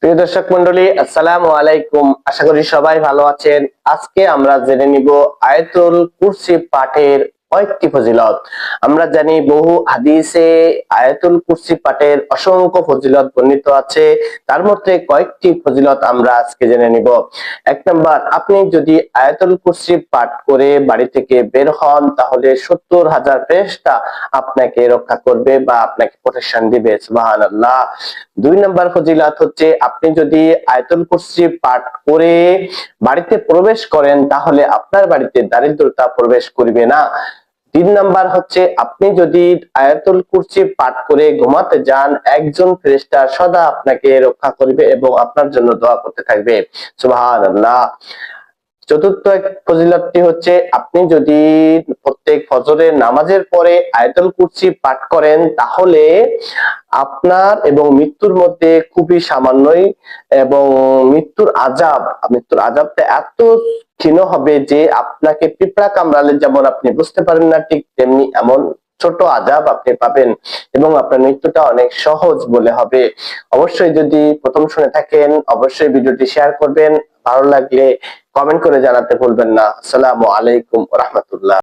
প্রিয় দর্শক মন্ডলী, আসসালামু আলাইকুম। আশা করি সবাই ভালো আছেন। আজকে আমরা জেনে নিব আয়াতুল কুরসি পাঠের কয়েকটি ফজিলত। আমরা জানি বহু হাদিসে আয়াতুল কুরসি পাঠের অসংখ্য ফজিলত বর্ণিত আছে, তার মধ্যে কয়েকটি ফজিলত আমরা আজকে জেনে নিব। এক নাম্বার, আপনি যদি আয়াতুল কুরসি পাঠ করে বাড়ি থেকে বের হন তাহলে 70,000 ফেরেশতা আপনাকে রক্ষা করবে বা আপনাকে প্রোটেকশন দিবে। সুবহানাল্লাহ। দুই নাম্বার ফজিলত হচ্ছে, আপনি যদি আয়াতুল কুরসি পাঠ করে বাড়িতে প্রবেশ করেন তাহলে আপনার বাড়িতে দারিদ্রতা প্রবেশ করবে না। তিন নাম্বার হচ্ছে, আপনি যদি আয়াতুল কুরসি পাঠ করে ঘুমাতে যান, একজন ফেরেশতা সদা আপনাকে রক্ষা করবে এবং আপনার জন্য দোয়া করতে থাকবে। সুবহানাল্লাহ। চতুর্থ ফজিলতটি হচ্ছে, আপনি যদি প্রত্যেক ফজরের নামাজের পরে আয়াতুল কুরসি পাঠ করেন তাহলে আপনার এবং মৃত্যুর মধ্যে খুবই সামান্যই এবং মৃত্যুর আযাবটা এত ক্ষীণ হবে যে আপনাকে পিঁপড়া কামড়ালে যেমন আপনি বুঝতে পারেন না, ঠিক তেমনি এমন ছোট আযাব আপনি পাবেন এবং আপনার মৃত্যুটা অনেক সহজ বলে হবে। অবশ্যই যদি প্রথম শুনে থাকেন অবশ্যই ভিডিওটি শেয়ার করবেন, ভালো লাগলে কমেন্ট করে জানাতে ভুলবেন না। আসসালামু আলাইকুম ওয়া রাহমাতুল্লাহ।